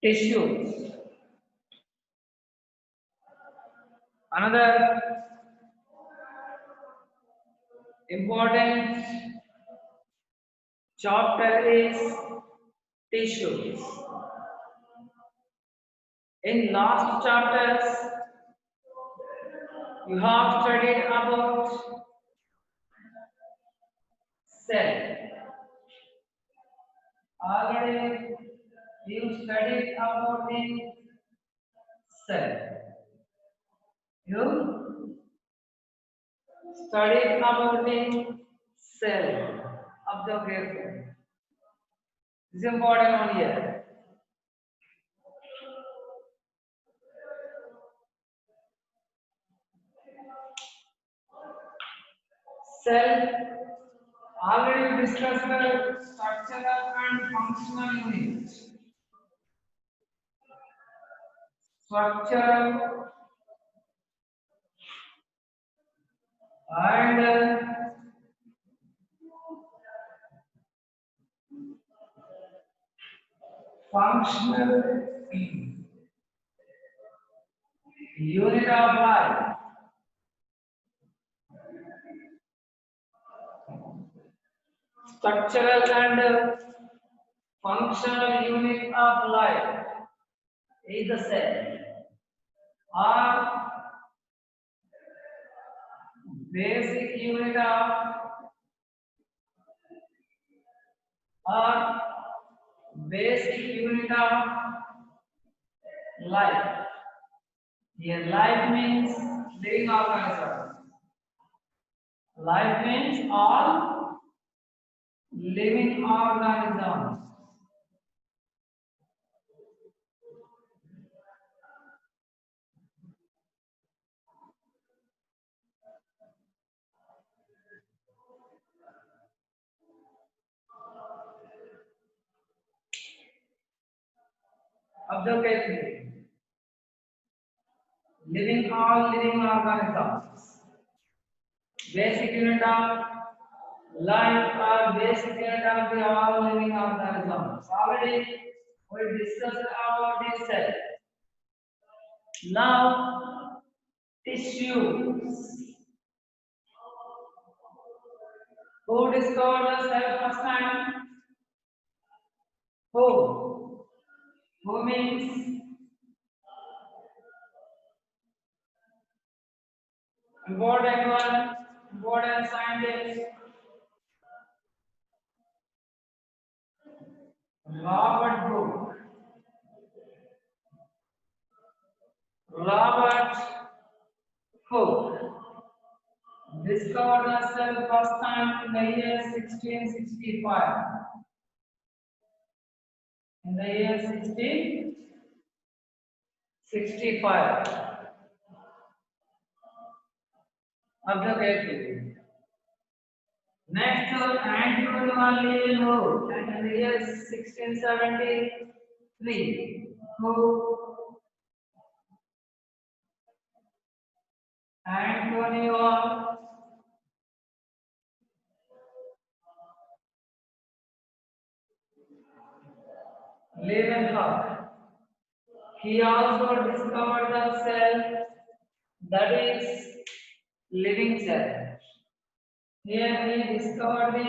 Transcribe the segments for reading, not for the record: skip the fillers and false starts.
tissues. Another important chapter is tissues. In last chapters, you have studied about cell. Already you studied about the cell. You studied about the cell. Observe carefully. This is important on here. Cell. Already we discussed the structural and functional units. Structural and functional unit of life. Structural and functional unit of life is the cell. Or basic unit of or basic unit of life. Here life means living organism. Life means all living organisms. Observe carefully. All living organisms. Basic unit of life or basic unit of the all living organisms. Already we discussed about this cell. Now tissues. Who discovered the cell first time? Who? Who means important one, important scientist? Robert Hooke. Robert Hooke discovered the cell first time in the year 1665. In the year 1665. Observe carefully. Next to Anthony van Leeuwenhoek, and in the year 1673, who Antonio Leeuwenhoek. He also discovered the cell that is living cell. Here he discovered the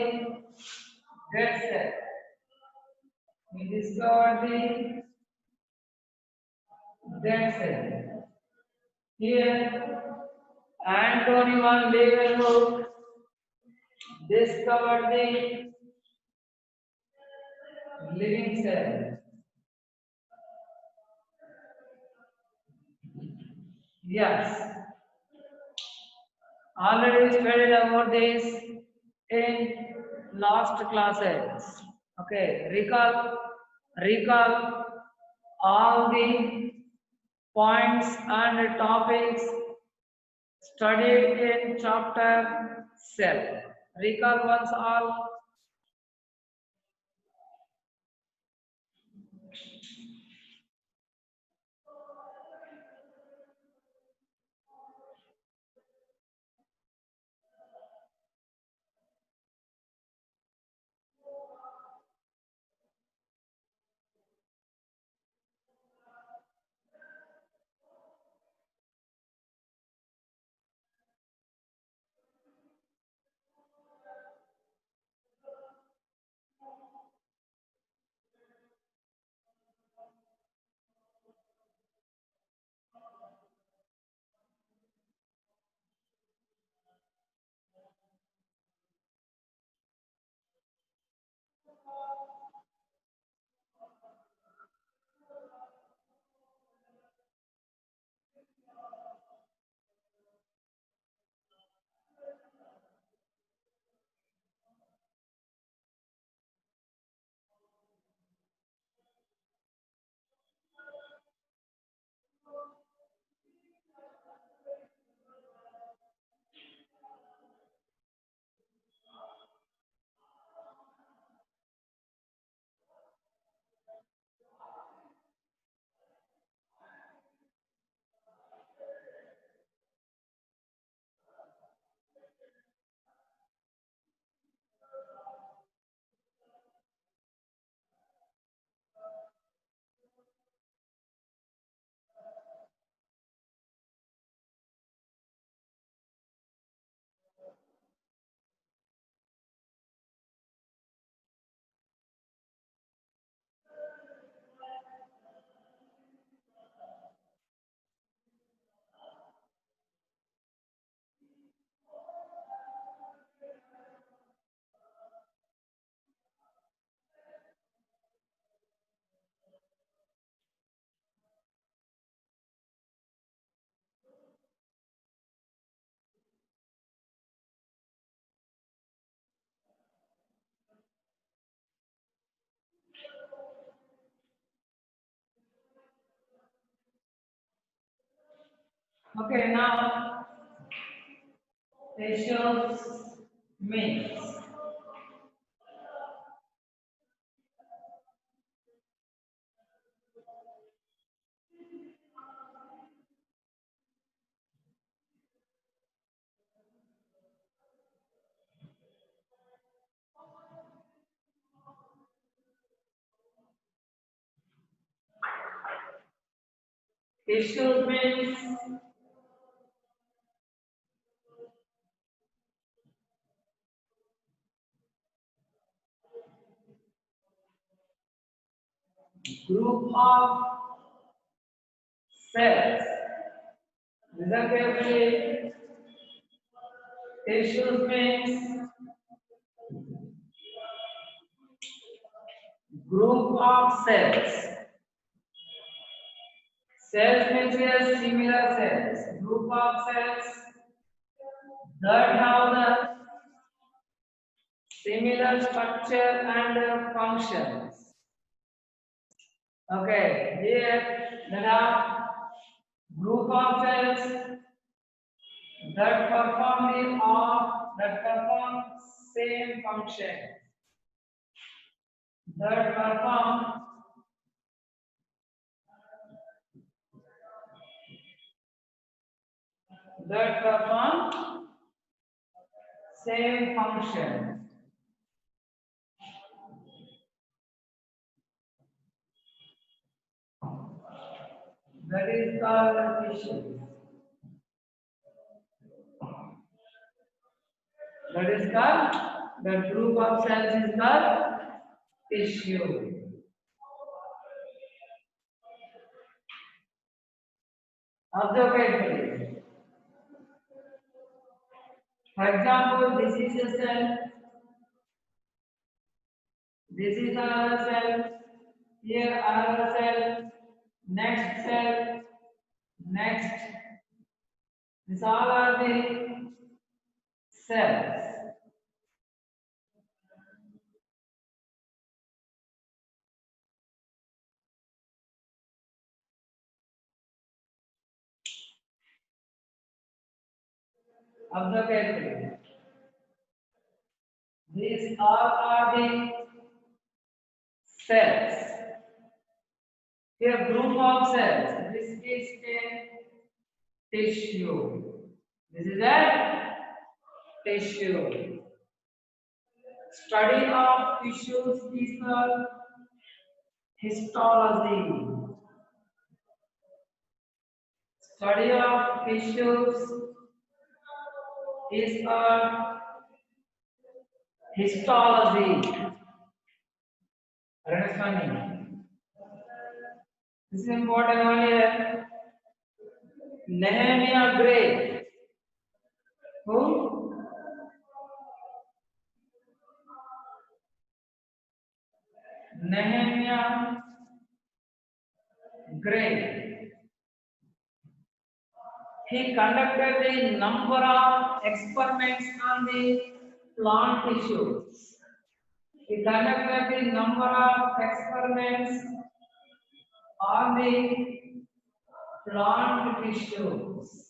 dead cell. He discovered the dead cell. Here Anthony van Leeuwenhoek discovered the living cell. Yes, already studied about this in last classes. Okay, recall all the points and topics studied in chapter cell. Recall once all. Okay, now tissues means tissues means group of cells. Listen carefully. Tissues means group of cells. Cells means here similar cells. Group of cells that have the similar structure and functions. Okay, here there are group of cells that perform that perform same function. That perform same function. That is called tissue. That is called, the group of cells is called tissue. Observe carefully. For example, this is a cell, this is another cell, here another cell, next cell, next. These all are the cells. Observe carefully. These all are the cells. Here group of cells. This is a tissue. This is a tissue. Study of tissues is called histology. Study of tissues is called histology. Understanding? This is important one here. Nehemiah Gray. Who? Nehemiah Gray. He conducted a number of experiments on the plant tissues. He conducted a number of experiments on the plant tissues.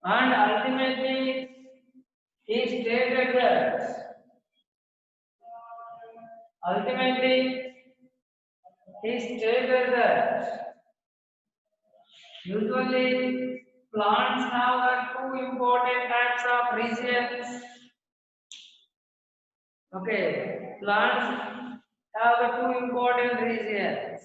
And ultimately, he stated that usually plants have two important types of regions. Okay, plants have two important regions.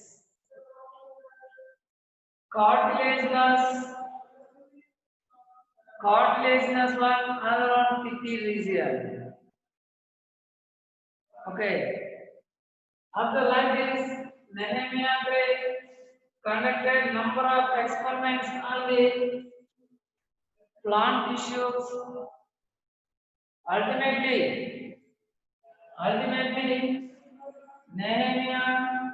Cartilaginous one, another one pithy region. Okay. After like this, Nehemiah Gray conducted number of experiments on the plant tissues. Ultimately, Nehemiah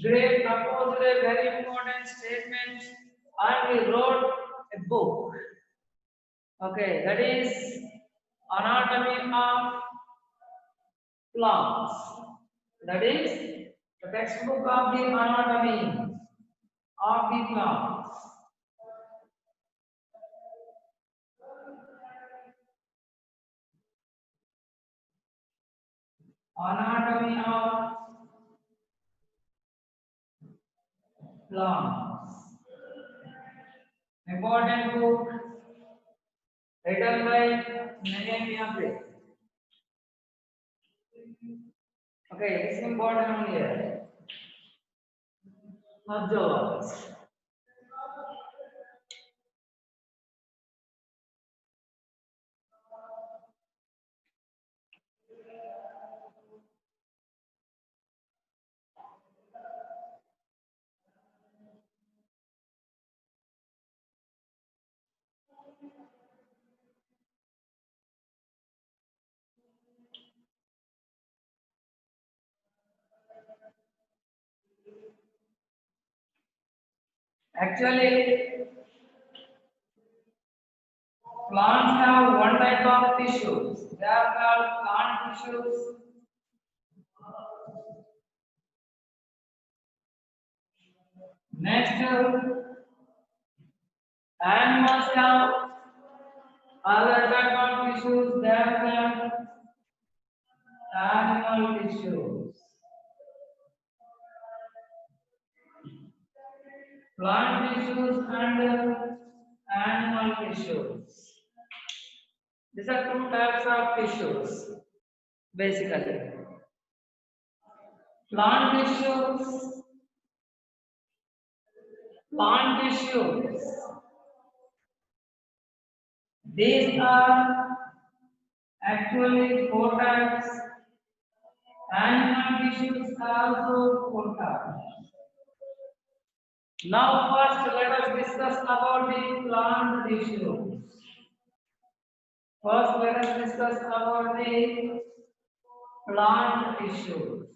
Gray proposed a very important statement and he wrote a book. Okay, that is Anatomy of Plants. That is The textbook of the anatomy of the plants. Anatomy of plants. Important book written by Nehemiah. Okay, it's important only here. Observe. Actually, plants have one type of tissues. They are called plant tissues. Next, animals have other type of tissues. They are called animal tissues. Plant tissues and animal tissues. These are two types of tissues, basically. Plant tissues, plant tissues. These are actually four types. Animal tissues are also four types. Now first let us discuss about the plant tissues. First let us discuss about the plant tissues.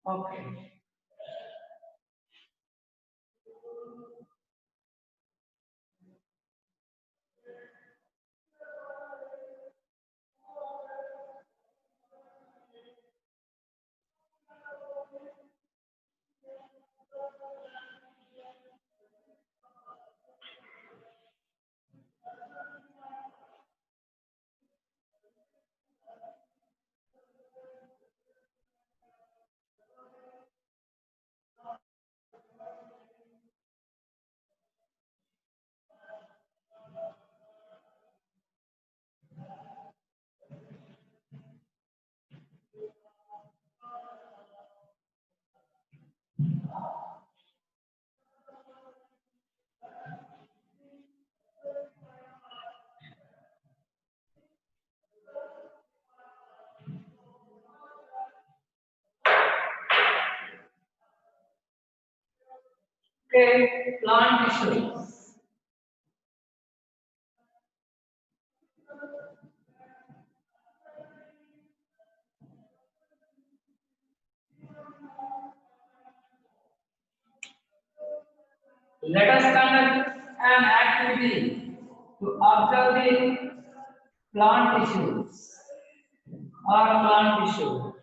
Okay. Okay, plant tissues. Let us conduct an activity to observe the plant tissues or plant tissue.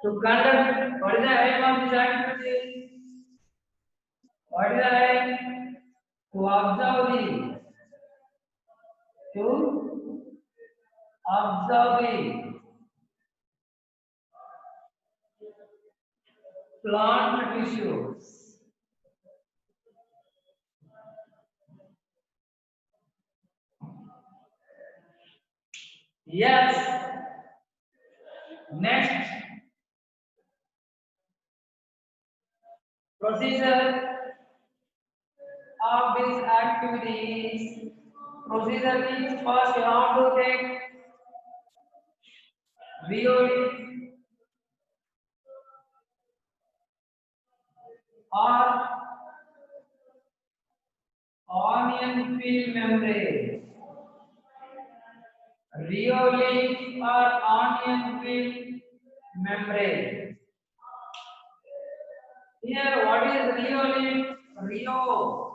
To conduct, what is the aim of this activity? What is the aim? To observe the plant tissues. Yes. Next, procedure of this activity is, procedure means first you have to take rheolic or onion peel membrane. Rheolic or onion peel membrane. Here, what is rheolic? Rheo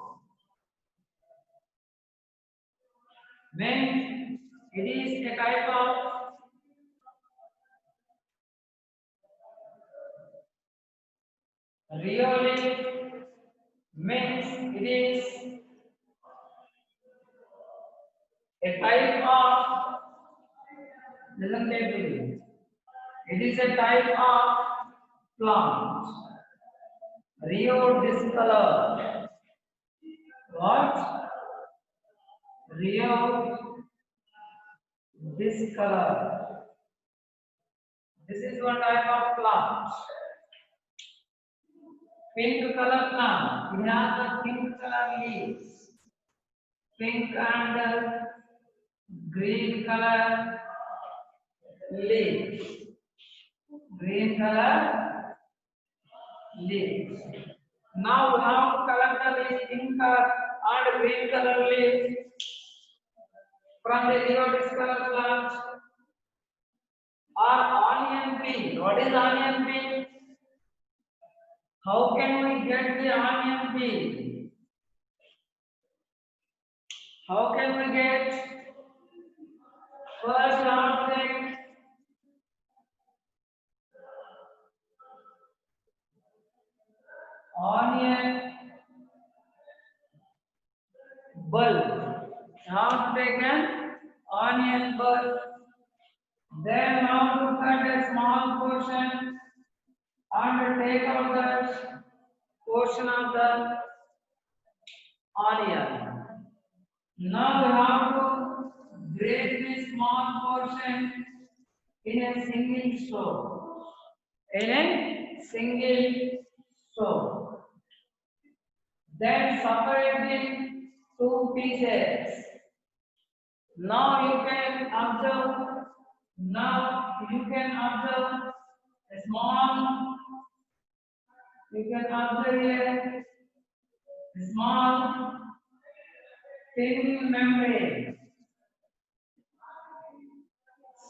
means it is a type of Rio leaf means it is a type of, listen carefully, it is a type of plant. Rio discolor. What? Rio discolor. This is one type of plant. Pink color plant. It has the pink color leaves. Pink and green color leaves. Green color leaves. Now we have to collect the pink and green color leaves from the Rio discolor plant or onion peel. What is onion peel? How can we get the onion peel? How can we get? First object, onion bulb. Now take an onion bulb. Then now to cut a small portion and take out that portion of the onion. Now we have to grate this small portion in a single stroke. In a single stroke. Then separate in two pieces. Now you can observe. Now you can observe a small. You can observe here a small thin membrane.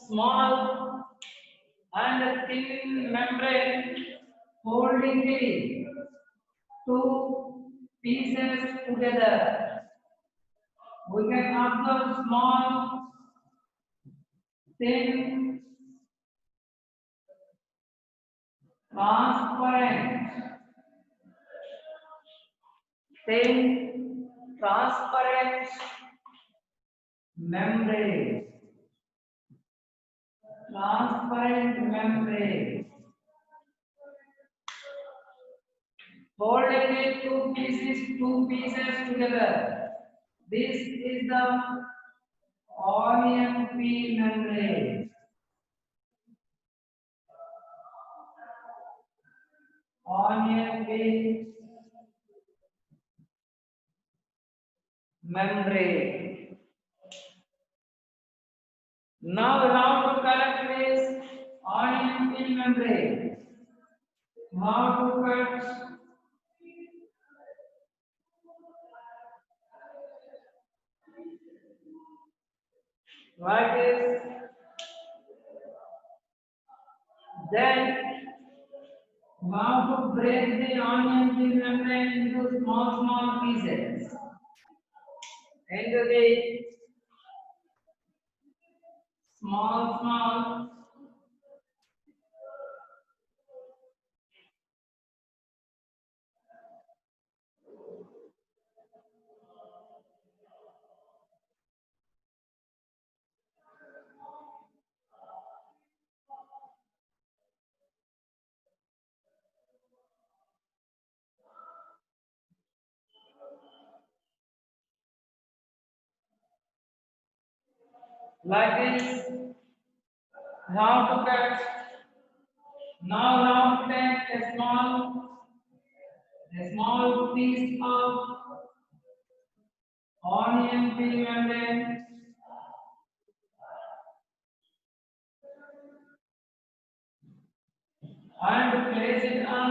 Small and thin membrane holding the two pieces together. We can observe small, thin, transparent, thin, transparent membrane. Transparent membrane. Holding the two pieces together. This is the onion peel membrane. Onion peel membrane. Now we have to collect this onion peel membrane. How to cut? Like this. Then how to break the onion peel membrane into small pieces. Into the small like this. How to cut? Now take a small piece of onion peel membrane and place it on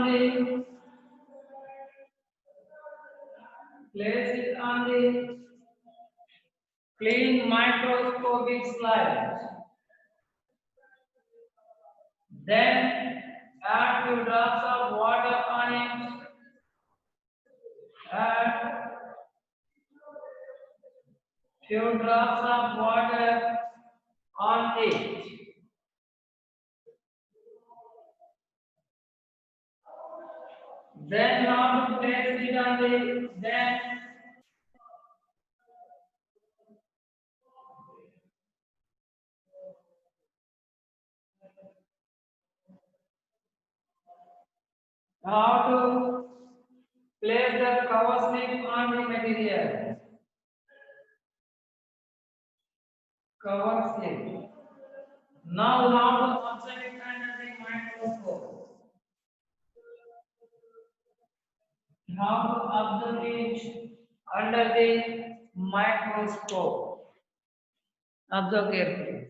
the clean microscopic slide. Then add few drops of water on it. Add few drops of water on it. Then now to place it on the then how to place the cover slip on the material. Cover slip. Now how to observe it under the microscope. How to observe it under the microscope. Observe carefully.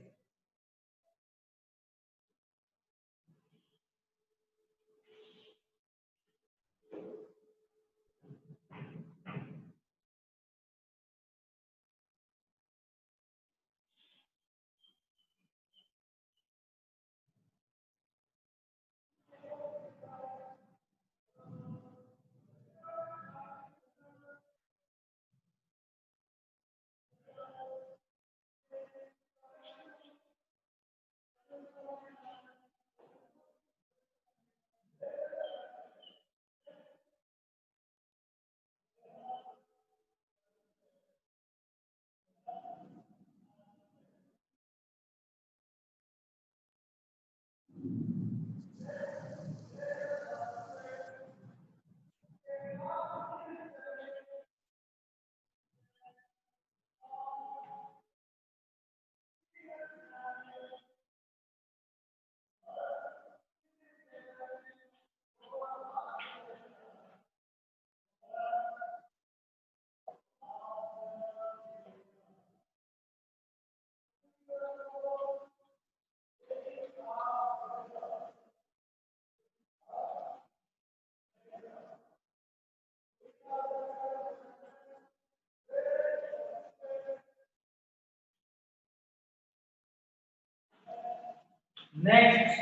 Next,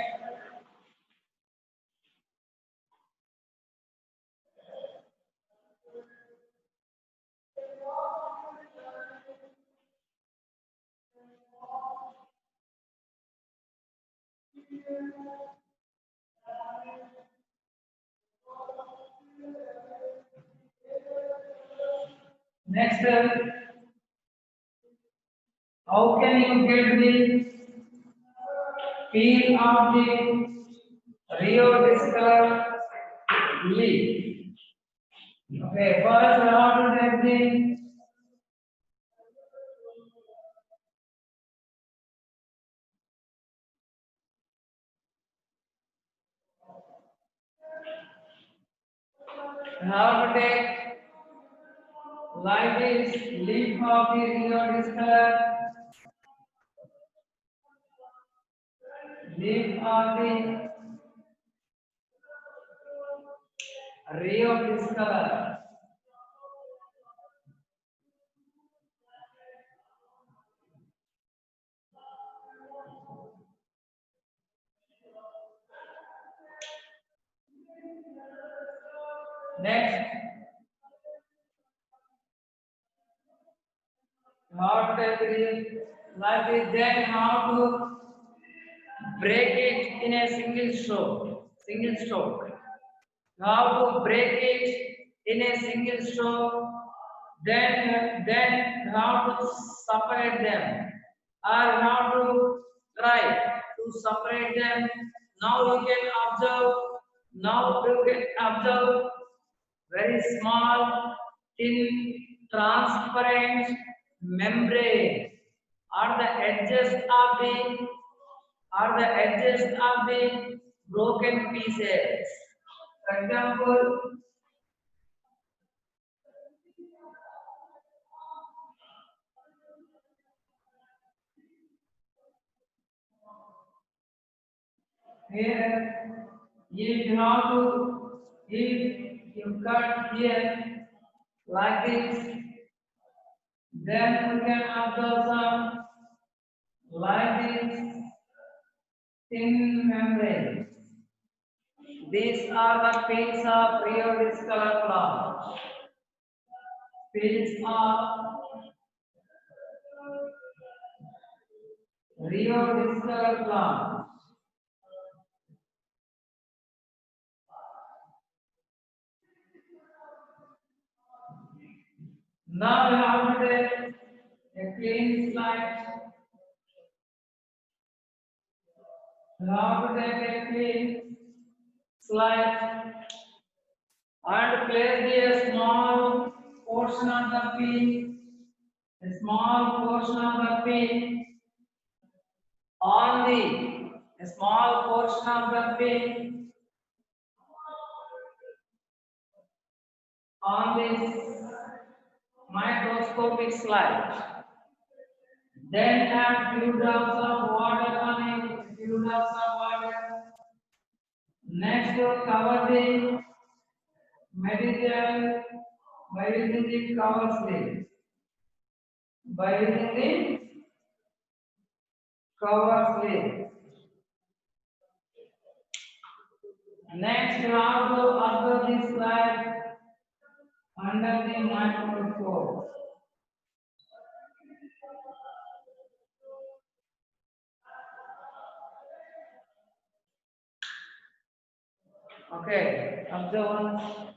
next, how can you get the peel of the Rio discolor leaf? Okay, first how to take the how to take like this leaf of the Rio discolor leaf of the Rio discolor. Next, how to take the like this, then how to break it in a single stroke. Single stroke. How to break it in a single stroke. Then how to separate them, or how to try to separate them. Now you can observe. Now you can observe very small, thin, transparent membrane are the edges of the broken pieces. For example, here if you have to if you cut here like this, then you can observe some like this thin membrane. These are the peels of Rio-discolor cloth. Peels of Rio-discolor cloth. Now we have to take a clean slide. We have to take a clean slide and place a small portion of the pin, a small portion of the pin on the a small portion of the pin on this microscopic slide. Then add few drops of water on it, few drops of water. Next, cover the material by using the cover slip. By using the cover slip. Next, you have to observe this slide under the microscope. Okay, observe once.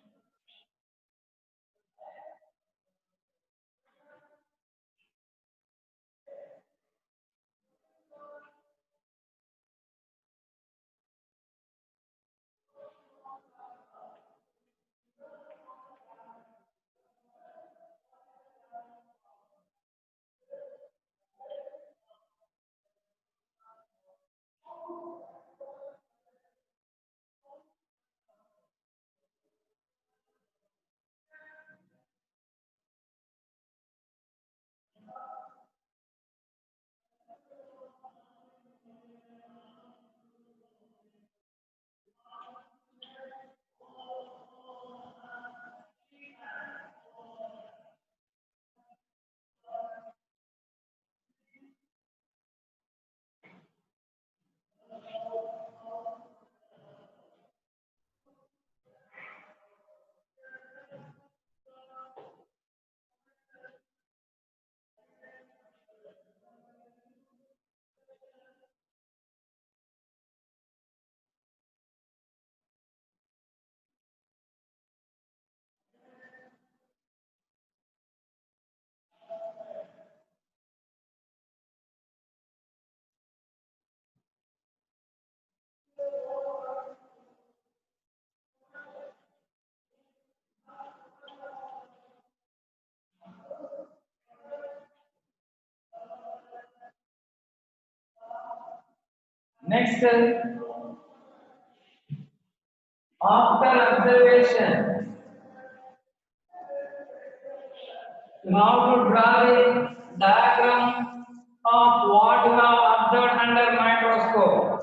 Next, after observation, you have to draw a diagram of what you have observed under microscope.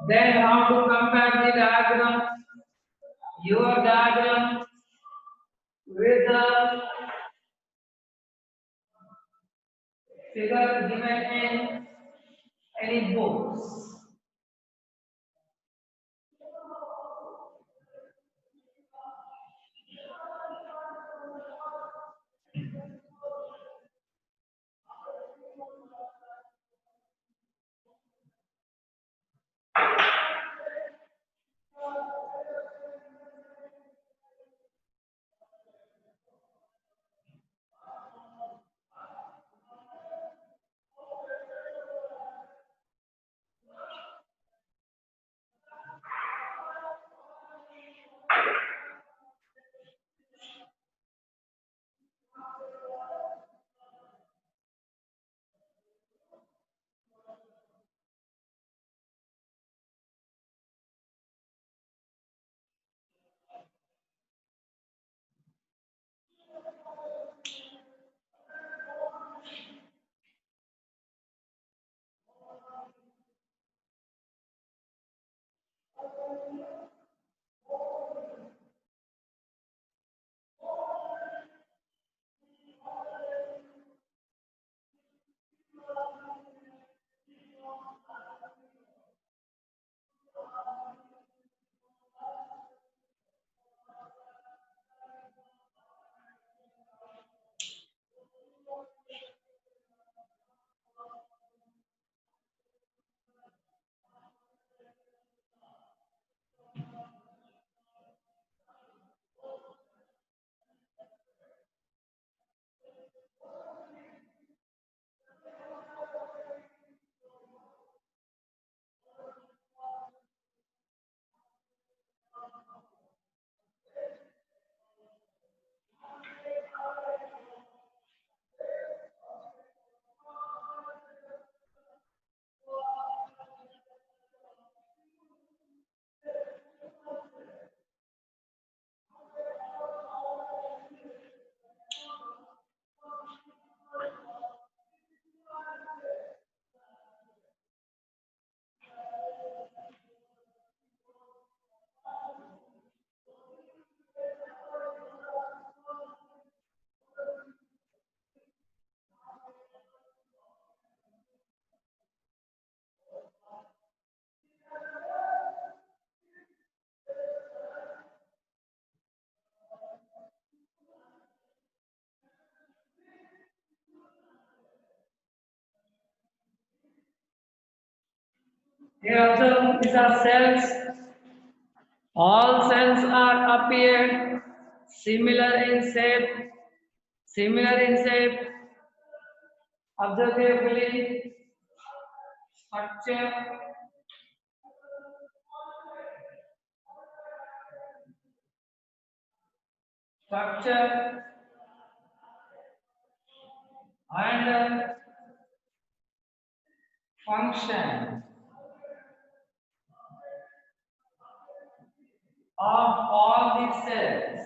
Then you have to compare the diagram, your diagram, with the figure given in any books. Here observe these are cells. All cells are appeared similar in shape. Similar in shape. Observe carefully. Structure. Structure and function of all these cells.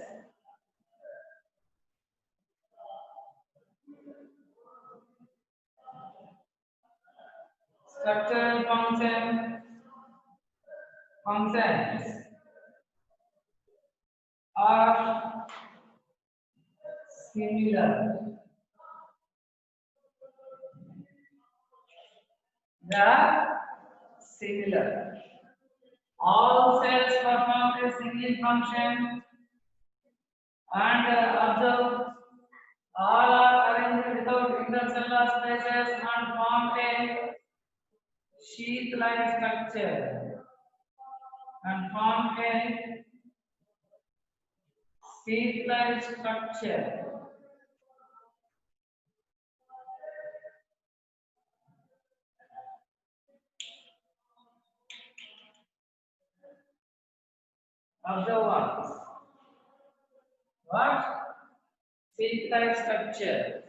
Structure and functions are similar. They are similar. All cells perform a single function and observe all are arranged without intercellular spaces and form a sheath-like structure and form a sheath-like structure. Observe what? Sheath-like structure.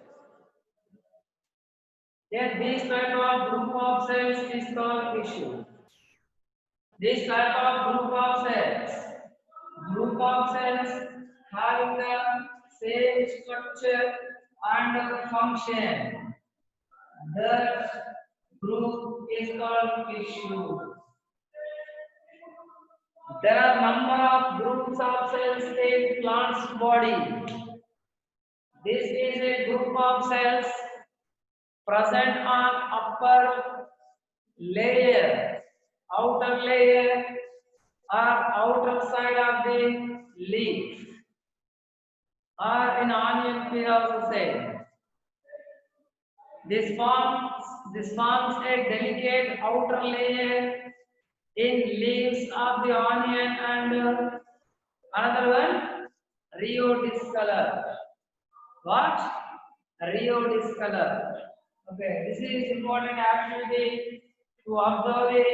Then this type of group of cells is called tissue. This type of group of cells having the same structure and function. That group is called tissue. There are number of groups of cells in plant's body. This is a group of cells present on upper layer, outer layer or outer side of the leaf, or in onion we also say. This forms a delicate outer layer in leaves of the onion and another one, Rio discolor. What? Rio discolor. Okay, this is important activity to observe the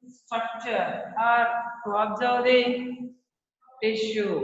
structure or to observe the tissue.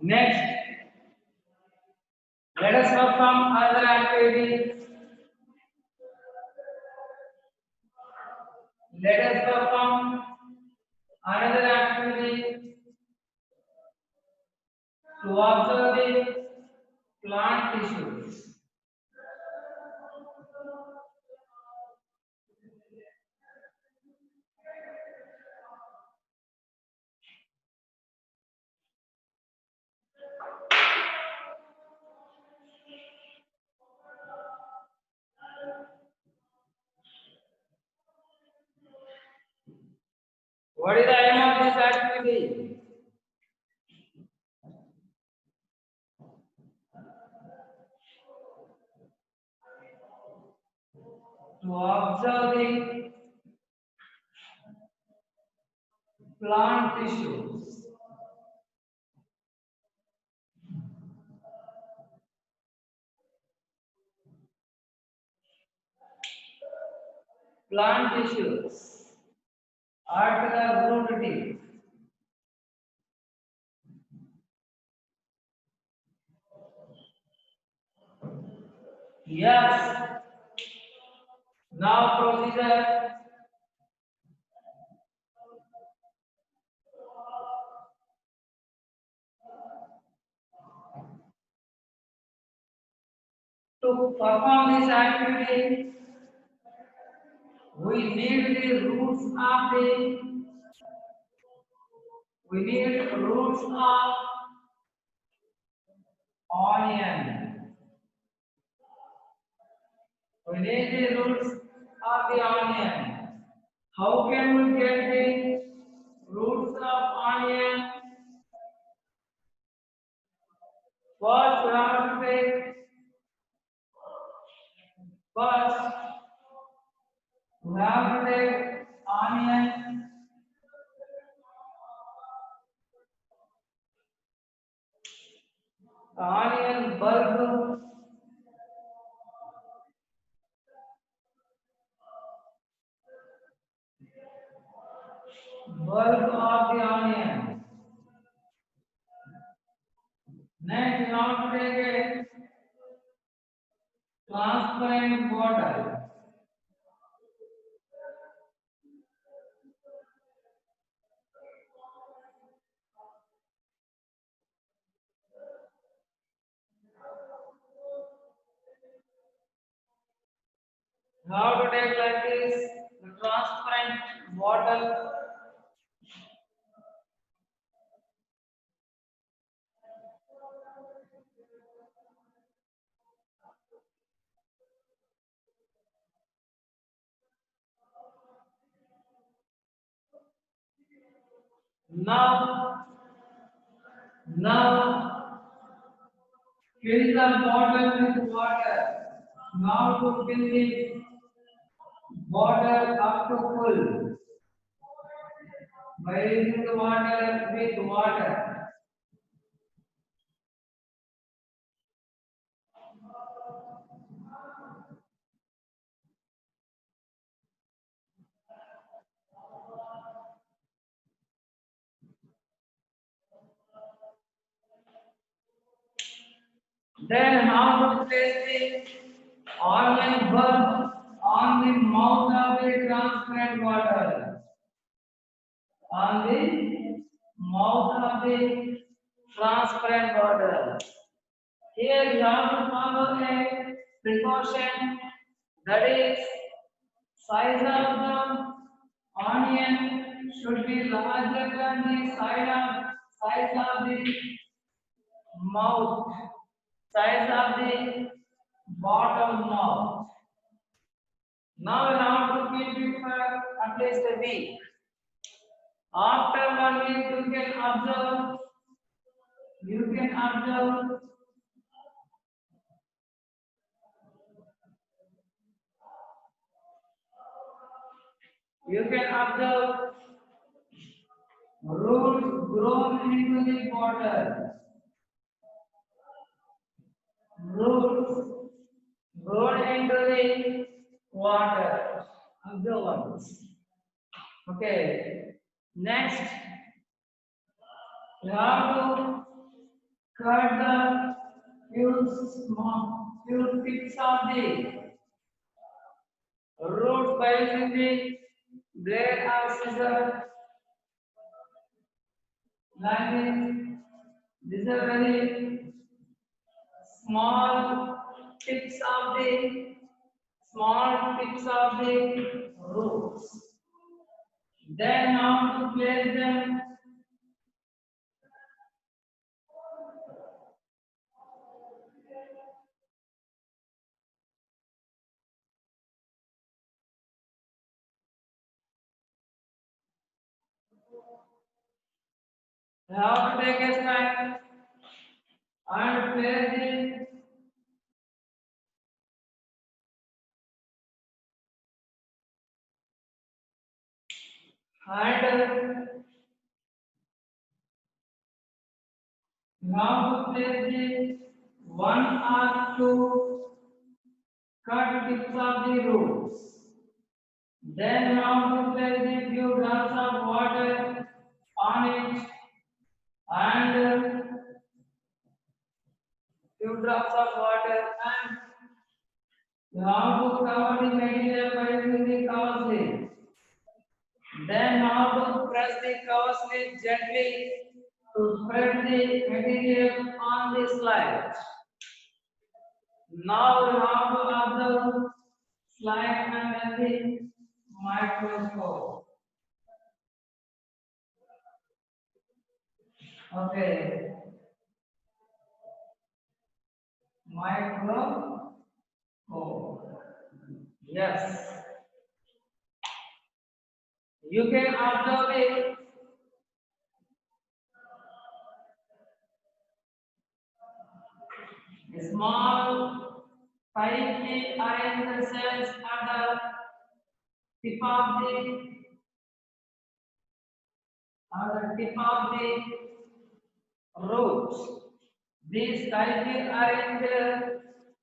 Next, let us perform other activity. Let us perform another activity to observe the plant tissues. What is the aim of this activity? To observe the plant tissues. plant tissues at the root tip. Yes. Now procedure. To perform this activity, we need the roots of onion. We need the roots of the onion. How can we get the roots of onion? First, we have to take first we have to take onion. Onion bulb. Bulb of the onion. Next, we have to take a transparent bottle. How to take like this the transparent bottle. Now, now fill the bottle with water. Now to fill the bottle up to full by using the water with water. Then how to place the onion bulb on the mouth of the transparent water. On the mouth of the transparent water. Here you have to follow a precaution, that is size of the onion should be larger than the size of the mouth, size of the bottom mouth. Now we have to keep it for at least a week. After 1 week, you can observe roots grown into the water. Roots grown into the water. Observe once. Okay. Next, you have to cut the few tips of the roots by using the blade or scissors. Like this. These are very small tips of the roots. Then how to place them? You have to take a stand and place it. And you have to place the one or two cut tips of the roots. Then now to place a few drops of water on it and few drops of water and you have to cover the material by using the cover slip. Then how to press the cover slip gently to spread the material on the slide. Now you have to observe slide under the microscope. Okay, microscope. Yes, you can observe it. Small, tightly arranged cells at the tip of the roots. These tightly arranged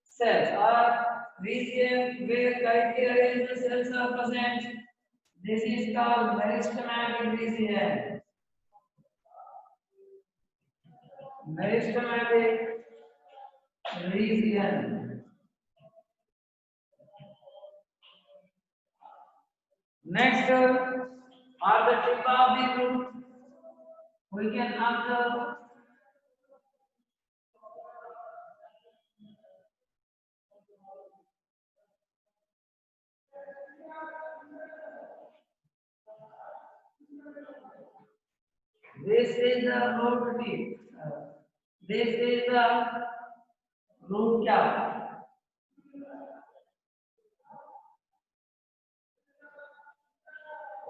cells are region where tightly arranged cells are present. This is called meristematic region. Meristematic region. Next are the tip of the root. We can observe this is the root tip. This is the root cap.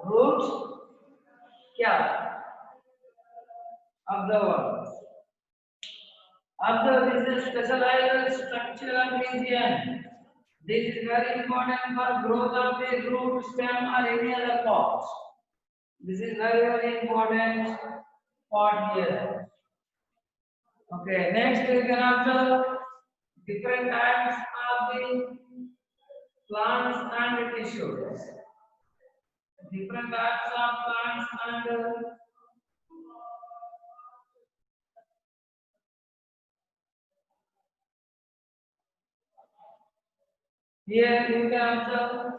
Root cap of the words. Observe this is specialized structural region. This is very important for growth of the root, stem or any other part. This is very important part here. Okay, next we can observe different types of the plants and tissues. Different types of plants and here you can observe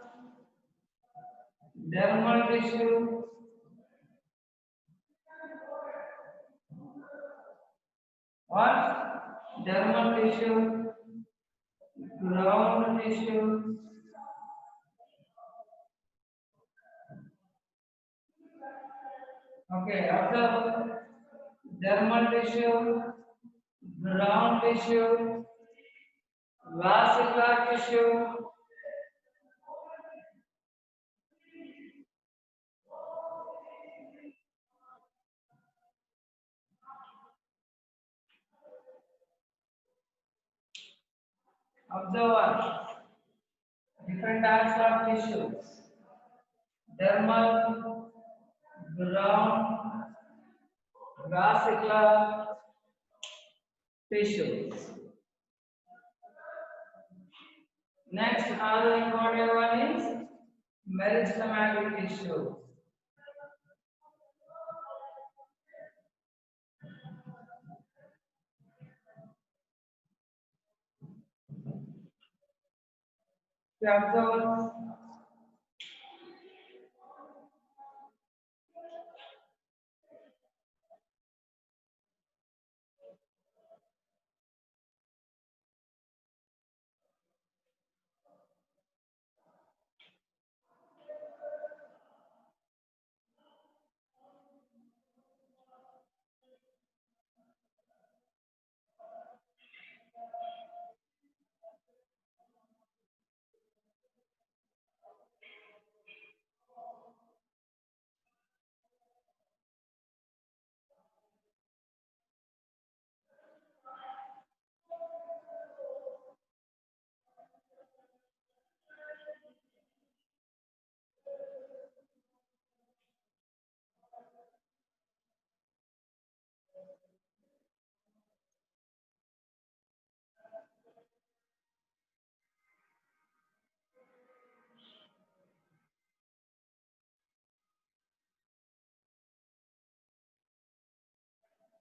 dermal tissue, what? Dermal tissue, ground tissue, okay, observe dermal tissue, ground tissue, vascular tissue, observe what? Different types of tissues, dermal, ground, vascular tissues. Next, another important one is meristematic tissue. Observe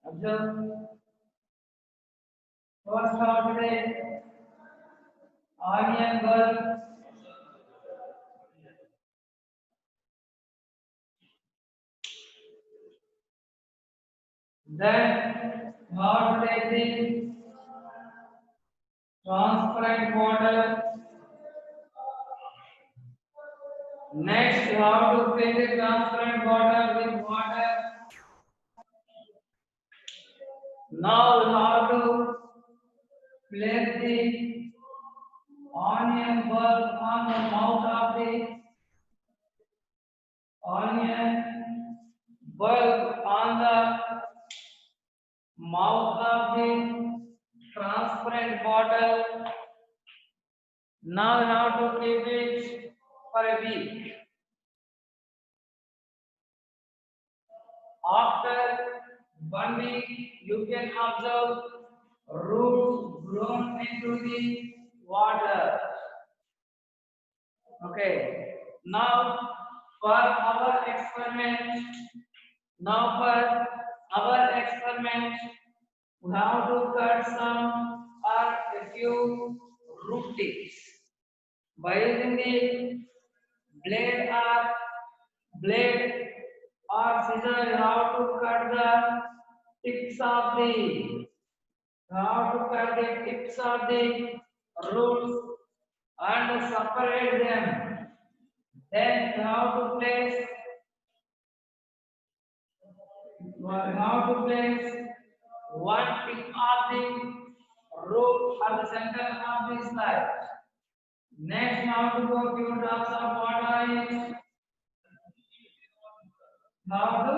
Observe. First of today, onion bulb. Then, how to take the transparent bottle. Next, how to fill the transparent bottle with water. Now, how to place the onion bulb on the mouth of the onion bulb on the mouth of the transparent bottle. Now, how to keep it for a week. After 1 week, you can observe roots grown into the water. Okay. Now for our experiment, we have to cut some or a few root tips by using the blade or blade or scissors. You have to cut the tips of the roots and separate them. Then you have to place one tip of the root at the center of the slide. Next, you have to go few drops of water in it. Now to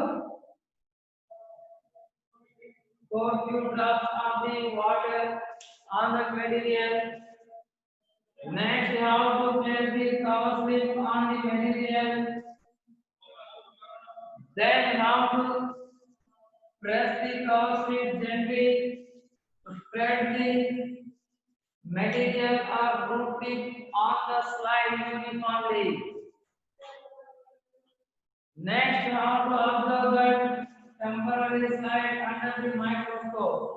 pour few drops of the water on the material. Next, you have to place the cover slip on the material. Then you have to press the cover slip gently to spread the material or root tip on the slide uniformly. Next, you have to observe that temporary slide under the microscope.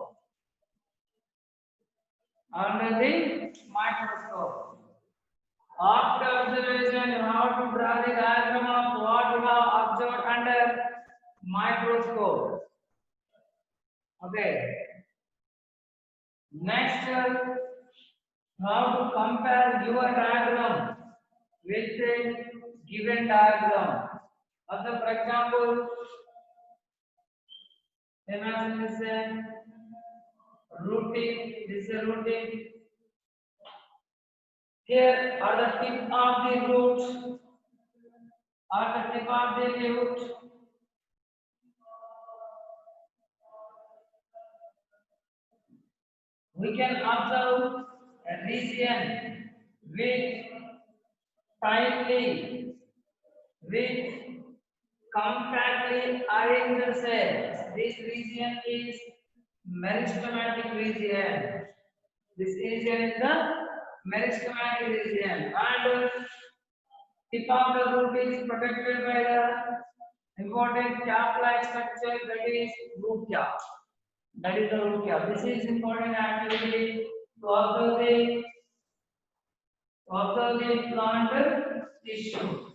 After observation, you have to draw the diagram of what you have observed under microscope. Okay. Next, you have to compare your diagram with a given diagram. Also, for example, imagine this is a root tip. This is a root tip. Here are the tip of the roots. We can observe a region with compactly arranged cells. This region is meristematic region. This region is the meristematic region, and tip of the root is protected by the important cap-like structure, that is root cap. This is important activity to observe the plant tissue.